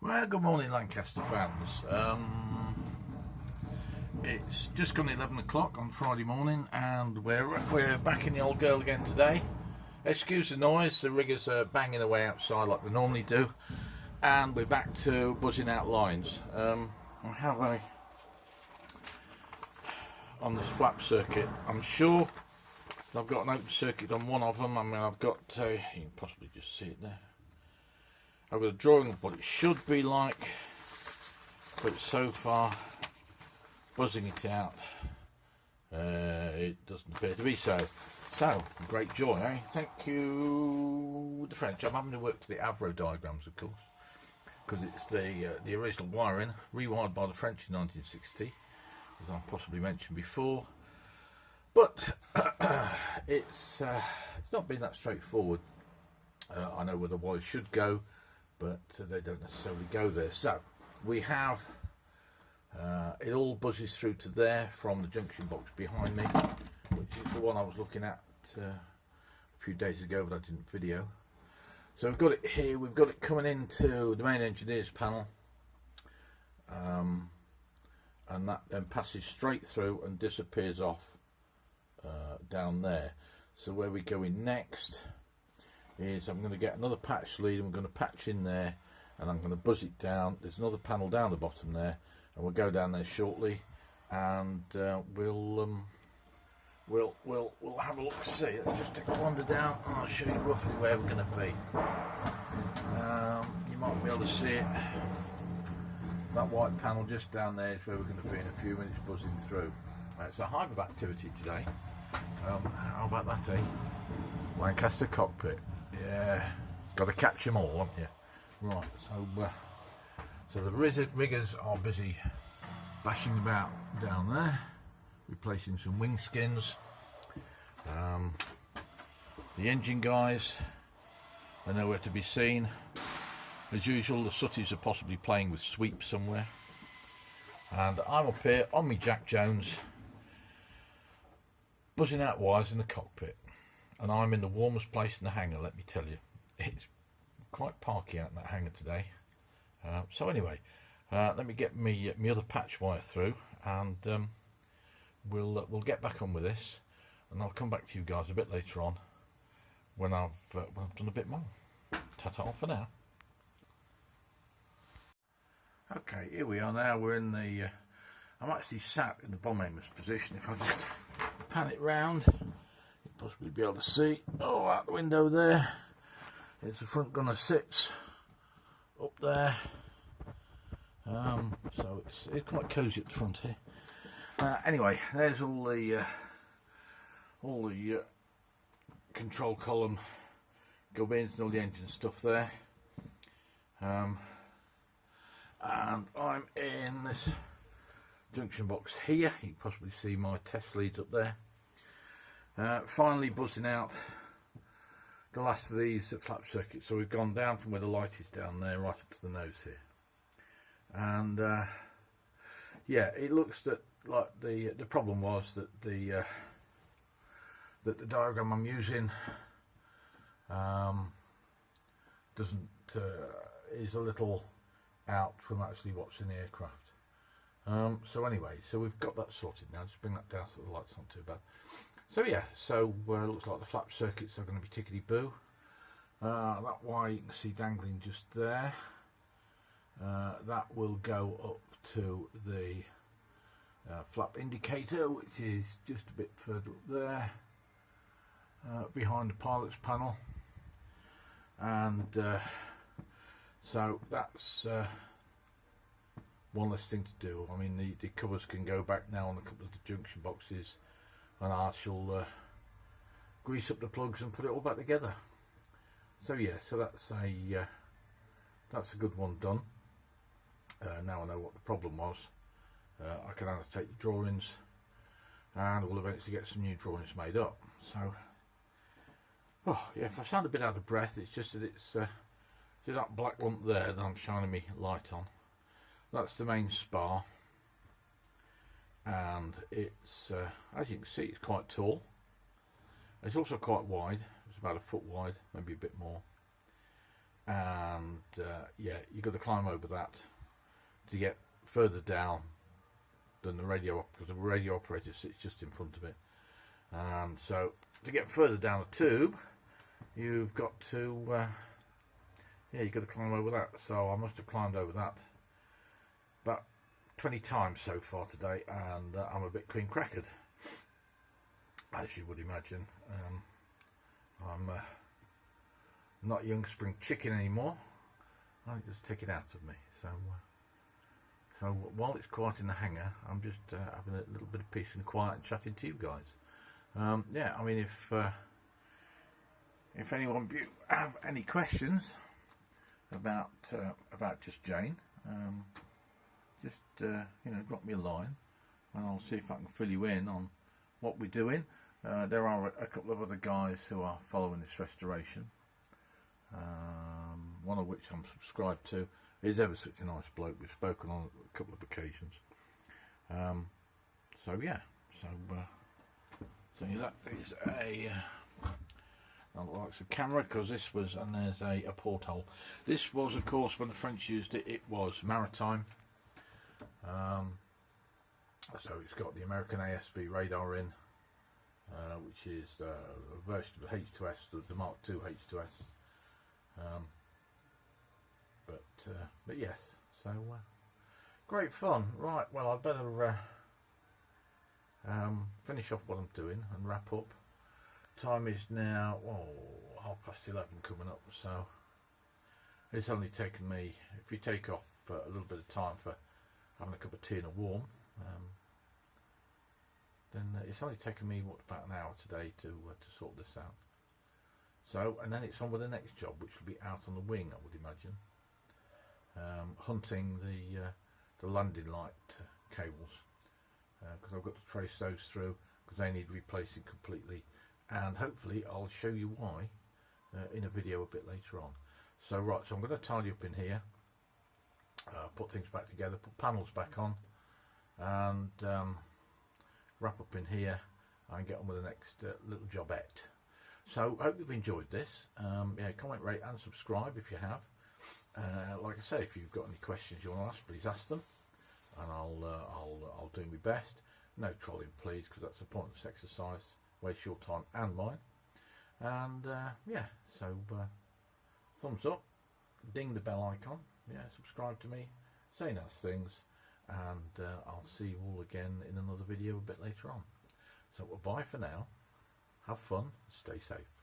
Well, good morning, Lancaster fans. It's just gone 11 o'clock on Friday morning, and we're back in the old girl again today. Excuse the noise, the riggers are banging away outside like they normally do, and we're back to buzzing out lines. I have on this flap circuit, I'm sure I've got an open circuit on one of them. I mean, I've got, you can possibly just see it there. I've got a drawing of what it should be like, but so far, buzzing it out, it doesn't appear to be so. So, great joy, eh? Thank you, the French. I'm having to work to the Avro diagrams, of course, because it's the original wiring, rewired by the French in 1960, as I possibly mentioned before. But it's not been that straightforward. I know where the wires should go, but they don't necessarily go there. So we have it all buzzes through to there from the junction box behind me, which is the one I was looking at a few days ago, but I didn't video. So we've got it here. We've got it coming into the main engineer's panel, and that then passes straight through and disappears off down there. So where we go in next is I'm going to get another patch lead, and we're going to patch in there, and I'm going to buzz it down. There's another panel down the bottom there, and we'll go down there shortly, and we'll have a look. See, let's just take a wander down, and I'll show you roughly where we're going to be. You might be able to see it. That white panel just down there is where we're going to be in a few minutes, buzzing through. It's a hive of activity today. How about that, eh? Lancaster cockpit. Yeah, got to catch them all, haven't you? Right, so the riggers are busy bashing about down there, replacing some wing skins. The engine guys are nowhere to be seen. As usual, the sooties are possibly playing with sweep somewhere. And I'm up here on me Jack Jones, buzzing out wires in the cockpit. And I'm in the warmest place in the hangar, let me tell you. It's quite parky out in that hangar today. So anyway, let me get me other patch wire through, and we'll get back on with this, and I'll come back to you guys a bit later on when I've done a bit more. Ta-ta for now. Okay, here we are now. We're in the. I'm actually sat in the bomb aimer's position. If I just pan it round, you'll possibly be able to see. Oh, out the window there. There's the front gunner sits up there. So it's quite cosy at the front here. Anyway, there's all the control column gubbins and all the engine stuff there. And I'm in this junction box here. You can possibly see my test leads up there. Finally buzzing out the last of these flap circuits. So we've gone down from where the light is down there right up to the nose here. And yeah, it looks like the problem was that the diagram I'm using is a little out from actually what's in the aircraft. So anyway, so we've got that sorted now. Just bring that down so the light's not too bad. So yeah, so looks like the flap circuits are going to be tickety-boo. That wire you can see dangling just there. That will go up to the flap indicator, which is just a bit further up there, behind the pilot's panel. And so that's one less thing to do. I mean, the covers can go back now on a couple of the junction boxes, and I shall grease up the plugs and put it all back together. So yeah, so that's a good one done. Now I know what the problem was. I can annotate the drawings, and we'll eventually get some new drawings made up. So, oh yeah, if I sound a bit out of breath, it's just that it's see that black lump there that I'm shining my light on. That's the main spar, and it's as you can see, it's quite tall. It's also quite wide. It's about a foot wide, maybe a bit more. and yeah, you've got to climb over that to get further down than the radio, because the radio operator sits just in front of it. So to get further down the tube, you've got to yeah, you've got to climb over that. So I must have climbed over that about 20 times so far today, and I'm a bit cream crackered, as you would imagine. I'm not young spring chicken anymore. I just take it out of me. So while it's quiet in the hangar, I'm just having a little bit of peace and quiet and chatting to you guys. Yeah, I mean, if anyone of you have any questions about just Jane, just you know, drop me a line, and I'll see if I can fill you in on what we're doing. There are a couple of other guys who are following this restoration. One of which I'm subscribed to. He's ever such a nice bloke. We've spoken on a couple of occasions. So yeah, so that is a likes a camera, because this was, and there's a porthole. This was, of course, when the French used it, it was maritime. So it's got the American ASV radar in, which is a version of H2S, the Mark II H2S. But yes, so great fun. Right, well, I'd better finish off what I'm doing and wrap up. Time is now 11:30 coming up, so it's only taken me, if you take off a little bit of time for having a cup of tea and a warm, then it's only taken me about an hour today to sort this out. So, and then it's on with the next job, which will be out on the wing, I would imagine, hunting the landing light cables, because I've got to trace those through, because they need replacing completely, and hopefully I'll show you why in a video a bit later on. So right, so I'm going to tidy up in here, put things back together, put panels back on, and wrap up in here and get on with the next little jobette. So I hope you've enjoyed this. Yeah, comment, rate and subscribe if you have. Like I say, if you've got any questions you want to ask, please ask them, and I'll do my best. No trolling, please, because that's a pointless exercise. Waste your time and mine. And yeah, so thumbs up, ding the bell icon, yeah, subscribe to me, say nice things, and I'll see you all again in another video a bit later on. So bye for now. Have fun, stay safe.